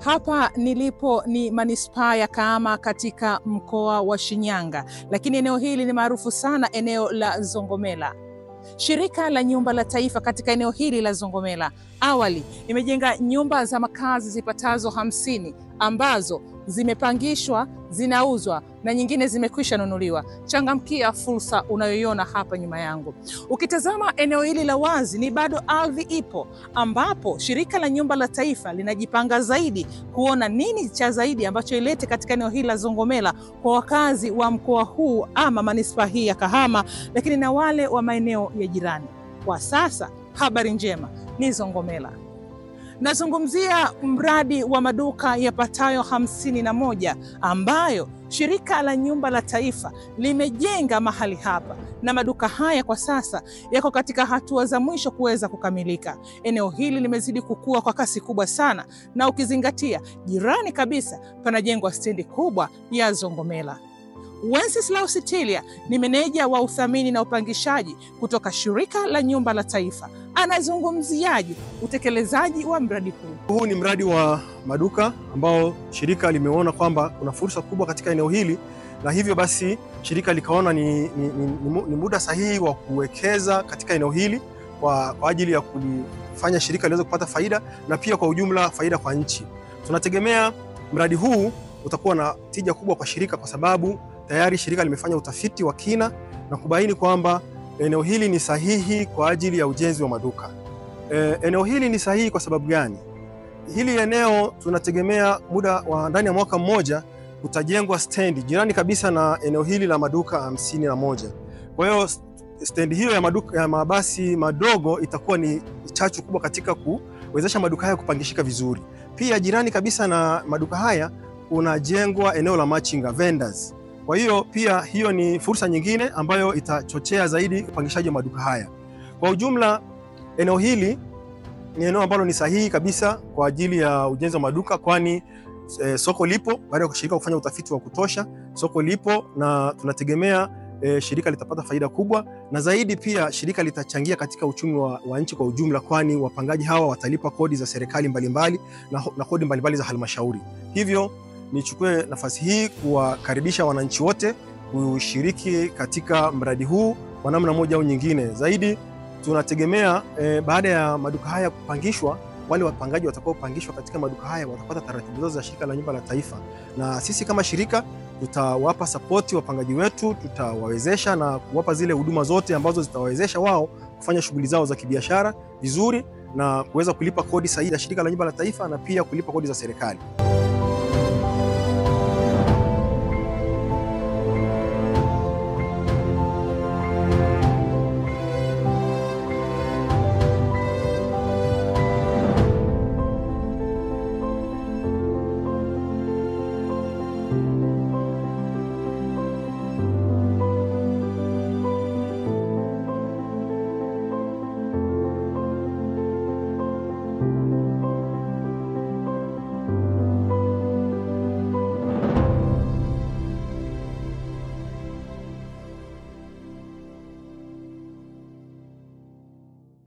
Hapa nilipo ni manispaa ya Kahama katika mkoa wa Shinyanga, lakini eneo hili ni maarufu sana, eneo la Zongomela. Shirika la Nyumba la Taifa katika eneo hili la Zongomela awali imejenga nyumba za makazi zipatazo 50 ambazo zimepangishwa, zinauzwa na nyingine zimekwisha nunuliwa. Changamkia fursa unayoiona hapa nyuma yangu. Ukitazama eneo hili la wazi, ni bado ardhi ipo, ambapo Shirika la Nyumba la Taifa linajipanga zaidi kuona nini cha zaidi ambacho ilete katika eneo hili la Zongomela kwa wakazi wa mkoa huu ama manispaa hii ya Kahama, lakini na wale wa maeneo ya jirani. Kwa sasa habari njema ni Zongomela. Nazungumzia mradi wa maduka yapatayo 51 ambayo Shirika la Nyumba la Taifa limejenga mahali hapa, na maduka haya kwa sasa yako katika hatua za mwisho kuweza kukamilika. Eneo hili limezidi kukua kwa kasi kubwa sana, na ukizingatia jirani kabisa panajengwa stendi kubwa ya Zongomela. Wenceslaus Tilia ni meneja wa uthamini na upangishaji kutoka Shirika la Nyumba la Taifa. Anazungumziaje utekelezaji wa mradi huu? Huu ni mradi wa maduka ambao shirika limeona kwamba kuna fursa kubwa katika eneo hili, na hivyo basi shirika likaona ni muda sahihi wa kuwekeza katika eneo hili kwa ajili ya kulifanya shirika liweze kupata faida, na pia kwa ujumla faida kwa nchi. Tunategemea mradi huu utakuwa na tija kubwa kwa shirika, kwa sababu tayari shirika limefanya utafiti wa kina na kubaini kwamba eneo hili ni sahihi kwa ajili ya ujenzi wa maduka. Eneo hili ni sahihi kwa sababu gani? Hili eneo tunategemea muda wa ndani ya mwaka mmoja utajengwa stendi jirani kabisa na eneo hili la maduka 51. Kwa hiyo stendi hiyo ya maduka ya mabasi madogo itakuwa ni chachu kubwa katika kuwezesha maduka haya kupangishika vizuri. Pia jirani kabisa na maduka haya unajengwa eneo la machinga vendors. Kwa hiyo pia hiyo ni fursa nyingine ambayo itachochea zaidi upangishaji wa maduka haya. Kwa ujumla, eneo hili ni eneo ambalo ni sahihi kabisa kwa ajili ya ujenzi wa maduka, kwani soko lipo. Baada ya shirika kufanya utafiti wa kutosha, soko lipo na tunategemea shirika litapata faida kubwa, na zaidi pia shirika litachangia katika uchumi wa nchi kwa ujumla, kwani wapangaji hawa watalipa kodi za serikali mbalimbali na kodi mbalimbali za halmashauri. Hivyo nichukue nafasi hii kuwakaribisha wananchi wote kushiriki katika mradi huu kwa namna moja au nyingine. Zaidi tunategemea baada ya maduka haya kupangishwa, wale wapangaji watakaopangishwa katika maduka haya watapata taratibu zote za Shirika la Nyumba la Taifa, na sisi kama shirika tutawapa support wapangaji wetu, tutawawezesha na kuwapa zile huduma zote ambazo zitawawezesha wao kufanya shughuli zao za kibiashara vizuri na kuweza kulipa kodi sahihi za Shirika la Nyumba la Taifa na pia kulipa kodi za serikali.